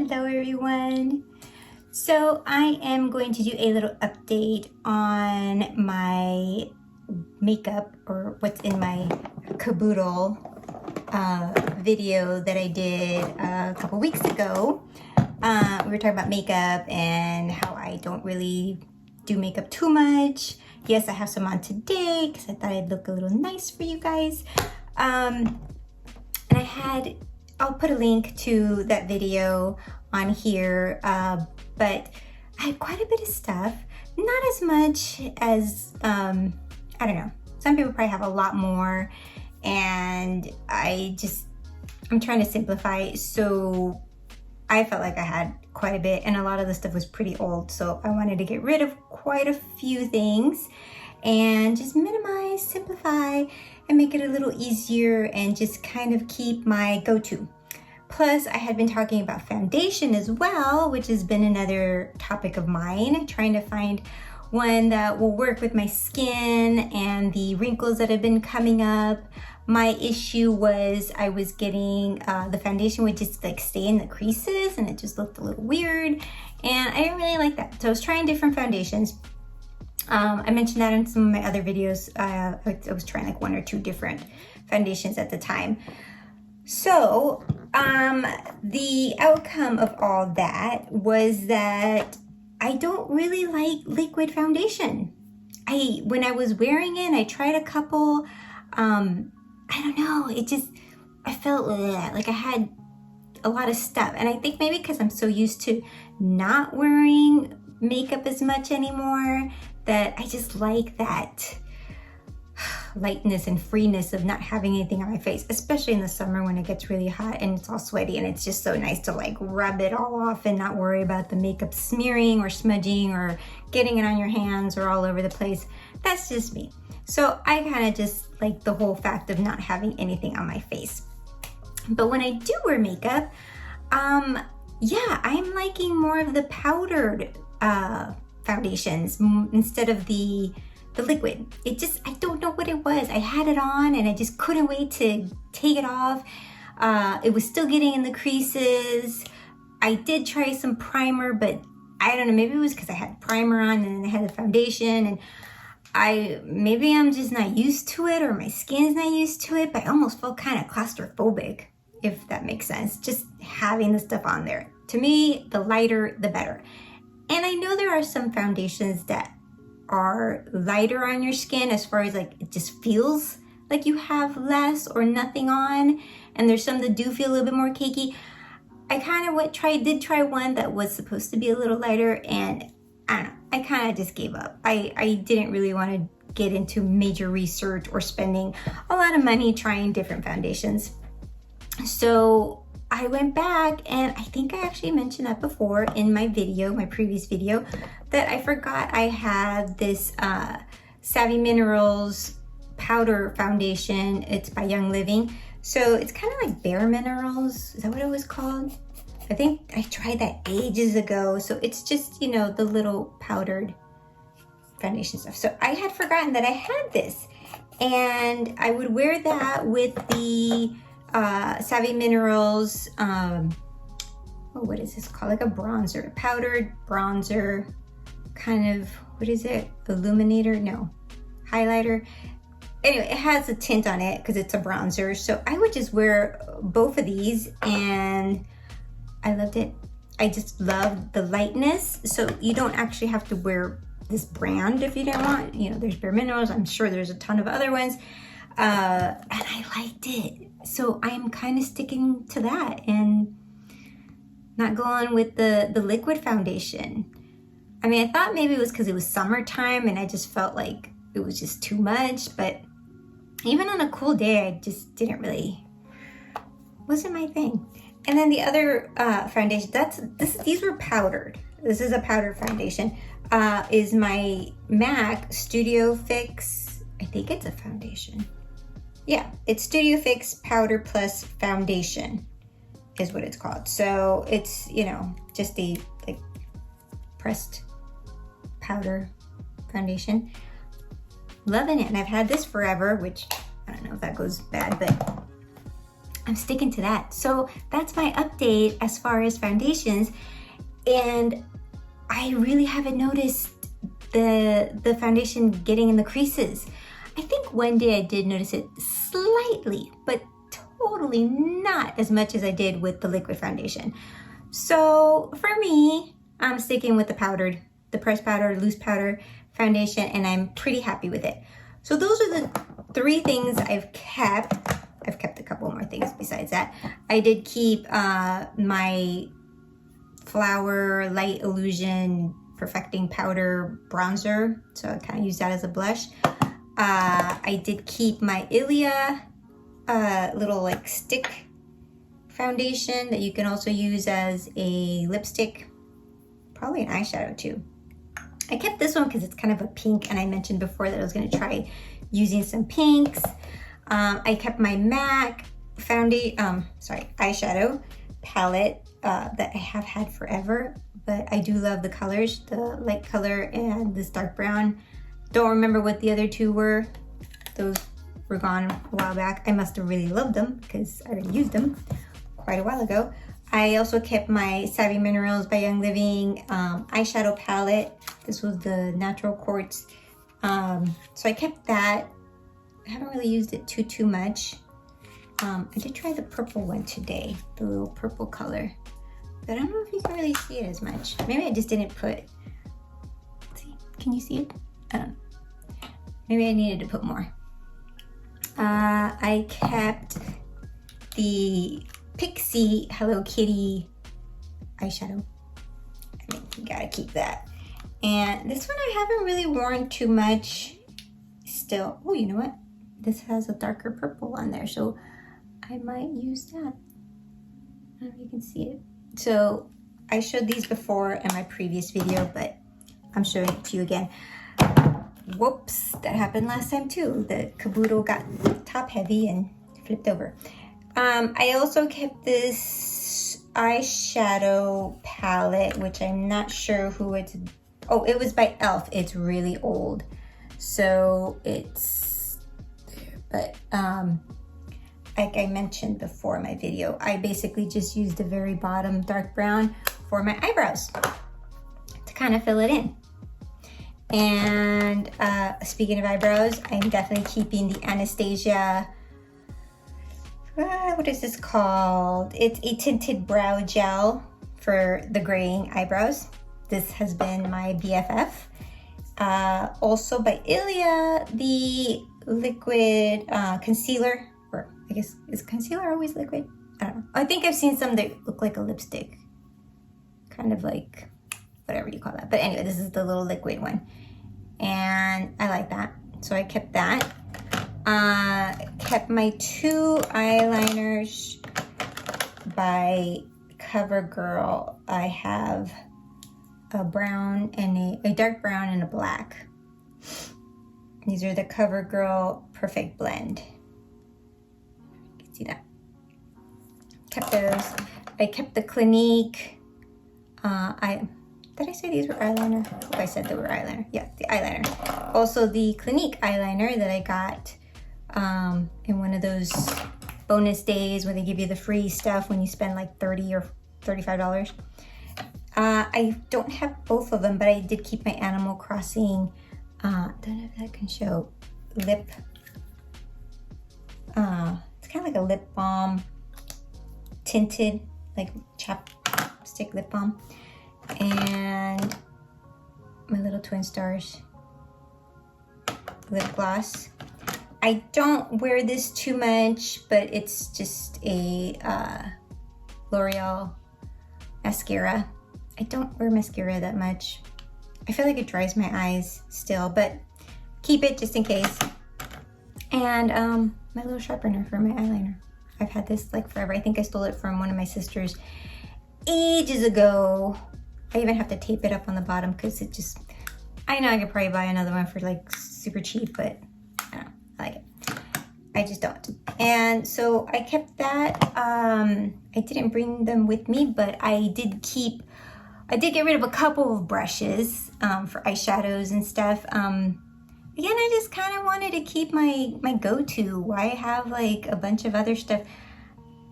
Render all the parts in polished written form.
Hello everyone. So I am going to do a little update on my makeup, or what's in my Caboodle video that I did a couple weeks ago. We were talking about makeup and how I don't really do makeup too much. Yes, I have some on today because I thought I'd look a little nice for you guys. And I'll put a link to that video on here, but I have quite a bit of stuff. Not as much as, I don't know, some people probably have a lot more, and I'm trying to simplify, so I felt like I had quite a bit, and a lot of the stuff was pretty old, so I wanted to get rid of quite a few things and just minimize, simplify, and make it a little easier and just kind of keep my go-to. Plus, I had been talking about foundation as well, which has been another topic of mine, trying to find one that will work with my skin and the wrinkles that have been coming up. My issue was I was getting, the foundation would just like stay in the creases and it just looked a little weird, and I didn't really like that. So I was trying different foundations. I mentioned that in some of my other videos. I was trying like 1 or 2 different foundations at the time. So the outcome of all that was that I don't really like liquid foundation. When I was wearing it, I tried a couple, I don't know, I felt like I had a lot of stuff. And I think maybe because I'm so used to not wearing makeup as much anymore, that I just like that lightness and freeness of not having anything on my face, especially in the summer when it gets really hot and it's all sweaty, and it's just so nice to like rub it all off and not worry about the makeup smearing or smudging or getting it on your hands or all over the place. That's just me. So I kind of just like the whole fact of not having anything on my face. But when I do wear makeup, yeah, I'm liking more of the powdered foundations instead of the liquid. I don't know what it was. I had it on and I just couldn't wait to take it off. It was still getting in the creases. I did try some primer, but I don't know, maybe it was because I had primer on and then I had the foundation, and maybe I'm just not used to it, or my skin's not used to it, but I almost felt kind of claustrophobic, if that makes sense, just having the stuff on there. To me, the lighter, the better. And I know there are some foundations that are lighter on your skin, as far as like it just feels like you have less or nothing on, and there's some that do feel a little bit more cakey. I kind of did try one that was supposed to be a little lighter, and I don't know, I kind of just gave up. I didn't really want to get into major research or spending a lot of money trying different foundations. So I went back, and I think I actually mentioned that before in my previous video, that I forgot I had this Savvy Minerals powder foundation. It's by Young Living. So it's kind of like Bare Minerals. Is that what it was called? I think I tried that ages ago. So it's just, you know, the little powdered foundation stuff. So I had forgotten that I had this, and I would wear that with the Savvy Minerals, what is this called? Like a bronzer, powdered bronzer, kind of, what is it? Illuminator? No, highlighter. Anyway, it has a tint on it because it's a bronzer. So I would just wear both of these, and I loved it. I just love the lightness. So you don't actually have to wear this brand if you don't want. You know, there's Bare Minerals. I'm sure there's a ton of other ones. And I liked it. So I'm kind of sticking to that and not going with the liquid foundation. I mean, I thought maybe it was because it was summertime and I just felt like it was just too much, but even on a cool day, I just wasn't my thing. And then the other foundation, these were powdered. This is a powdered foundation, is my MAC Studio Fix. I think it's a foundation. Yeah, it's Studio Fix Powder Plus Foundation is what it's called. So it's, you know, just the like pressed powder foundation. Loving it. And I've had this forever, which I don't know if that goes bad, but I'm sticking to that. So that's my update as far as foundations. And I really haven't noticed the foundation getting in the creases. I think one day I did notice it slightly, but totally not as much as I did with the liquid foundation. So for me, I'm sticking with the pressed powder, loose powder foundation, and I'm pretty happy with it. So those are the 3 things I've kept. I've kept a couple more things besides that. I did keep my Flower Light Illusion Perfecting Powder Bronzer, so I kind of use that as a blush. I did keep my Ilia little like stick foundation that you can also use as a lipstick, probably an eyeshadow too. I kept this one because it's kind of a pink, and I mentioned before that I was going to try using some pinks. I kept my MAC eyeshadow palette that I have had forever, but I do love the colors, the light color and this dark brown. Don't remember what the other 2 were. Those were gone a while back. I must have really loved them because I already used them quite a while ago. I also kept my Savvy Minerals by Young Living eyeshadow palette. This was the Natural Quartz. So I kept that. I haven't really used it too much. I did try the purple one today, the little purple color, but I don't know if you can really see it as much. Maybe I just didn't put, see, can you see it? I don't know. Maybe I needed to put more. I kept the Pixie Hello Kitty eyeshadow. I mean, you gotta keep that. And this one I haven't really worn too much still. Oh, you know what? This has a darker purple on there, so I might use that. I don't know if you can see it. So I showed these before in my previous video, but I'm showing it to you again. Whoops, that happened last time too. The Caboodle got top heavy and flipped over. I also kept this eyeshadow palette, which I'm not sure who it's, oh, it was by e.l.f. It's really old. So it's, but like I mentioned before in my video, I basically just used the very bottom dark brown for my eyebrows to kind of fill it in. And speaking of eyebrows, I'm definitely keeping the Anastasia, what is this called? It's a tinted brow gel for the graying eyebrows. This has been my BFF. Also by Ilia, the liquid concealer, or I guess, is concealer always liquid? I don't know. I think I've seen some that look like a lipstick. Kind of like, whatever you call that. But anyway, this is the little liquid one. And I like that. So I kept that. Kept my 2 eyeliners by CoverGirl. I have a brown and a dark brown and a black. These are the CoverGirl Perfect Blend. You can see that. Kept those. I kept the Clinique. Did I say these were eyeliner? I hope I said they were eyeliner. Yeah, the eyeliner. Also the Clinique eyeliner that I got in one of those bonus days where they give you the free stuff when you spend like $30 or $35. I don't have both of them, but I did keep my Animal Crossing, don't know if that can show, lip, it's kind of like a lip balm, tinted, like chapstick lip balm. And my little Twin Stars lip gloss. I don't wear this too much, but it's just a L'Oreal mascara. I don't wear mascara that much. I feel like it dries my eyes still, but keep it just in case. And my little sharpener for my eyeliner. I've had this like forever. I think I stole it from one of my sisters ages ago. I even have to tape it up on the bottom because it just, I know I could probably buy another one for like super cheap, but I don't know, I like it. I just don't. And so I kept that. I didn't bring them with me, but I did get rid of a couple of brushes for eyeshadows and stuff. Again, I just kind of wanted to keep my go-to. Why have like a bunch of other stuff?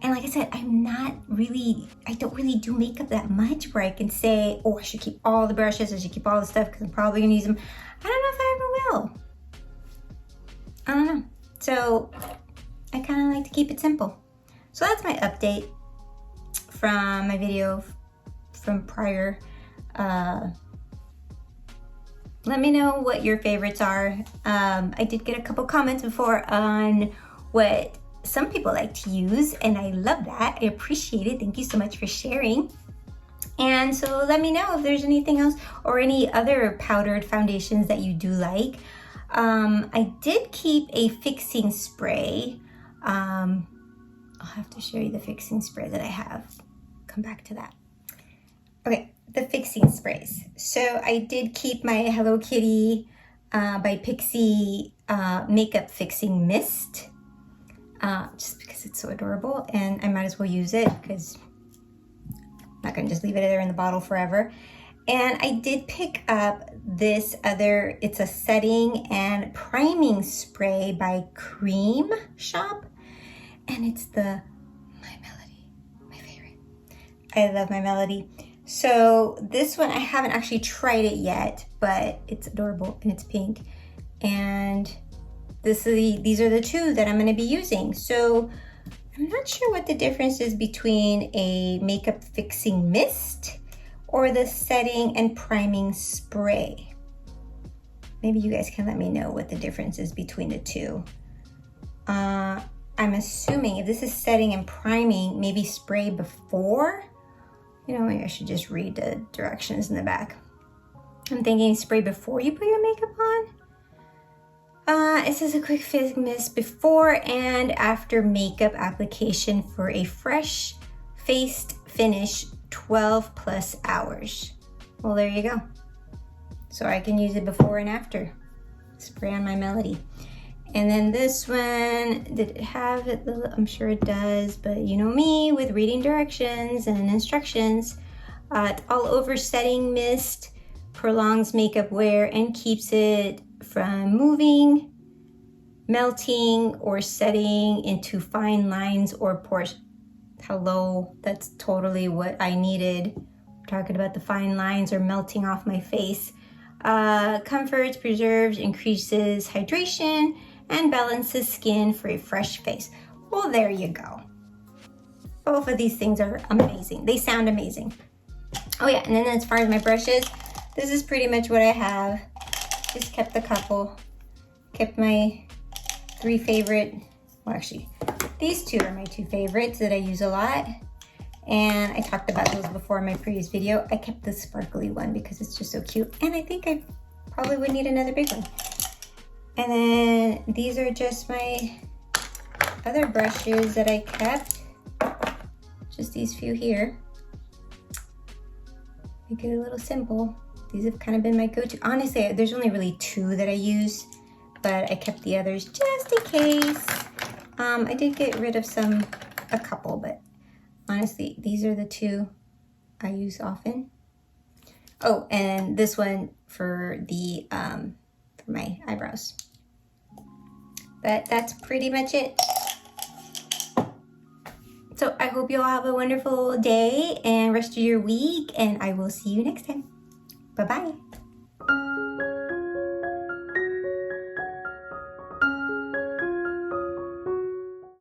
And like I said, I don't really do makeup that much where I can say, oh, I should keep all the brushes, I should keep all the stuff because I'm probably gonna use them. I don't know if I ever will. I don't know. So I kind of like to keep it simple. So that's my update from my video from prior. Let me know what your favorites are. I did get a couple comments before on what some people like to use, and I love that. I appreciate it. Thank you so much for sharing. And so let me know if there's anything else or any other powdered foundations that you do like. I did keep a fixing spray. I'll have to show you the fixing spray that I have. Come back to that. Okay, the fixing sprays. So I did keep my Hello Kitty by Pixie makeup fixing mist. Just because it's so adorable, and I might as well use it because I'm not gonna just leave it there in the bottle forever. And I did pick up this other, it's a setting and priming spray by Cream Shop, and it's the My Melody, my favorite. I love My Melody. So this one, I haven't actually tried it yet, but it's adorable and it's pink. And these are the two that I'm going to be using. So I'm not sure what the difference is between a makeup fixing mist or the setting and priming spray. Maybe you guys can let me know what the difference is between the two. I'm assuming if this is setting and priming, maybe spray before. You know, maybe I should just read the directions in the back. I'm thinking spray before you put your makeup on. It says a quick fix mist before and after makeup application for a fresh faced finish 12 plus hours. Well, there you go. So I can use it before and after. Spray on My Melody. And then this one, did it have it? I'm sure it does, but you know me with reading directions and instructions. It's all over setting mist, prolongs makeup wear and keeps it from moving, melting, or setting into fine lines or pores. Hello, that's totally what I needed. We're talking about the fine lines or melting off my face. Comforts, preserves, increases hydration, and balances skin for a fresh face. Well, there you go. Both of these things are amazing. They sound amazing. Oh yeah, and then as far as my brushes, this is pretty much what I have. Just kept a couple. Kept my 3 favorite, well actually, these 2 are my 2 favorites that I use a lot. And I talked about those before in my previous video. I kept the sparkly one because it's just so cute. And I think I probably would need another big one. And then these are just my other brushes that I kept. Just these few here. Make it a little simple. These have kind of been my go-to. Honestly, there's only really 2 that I use, but I kept the others just in case. I did get rid of a couple, but honestly, these are the 2 I use often. Oh, and this one for the for my eyebrows. But that's pretty much it. So I hope you all have a wonderful day and rest of your week, and I will see you next time. Bye-bye.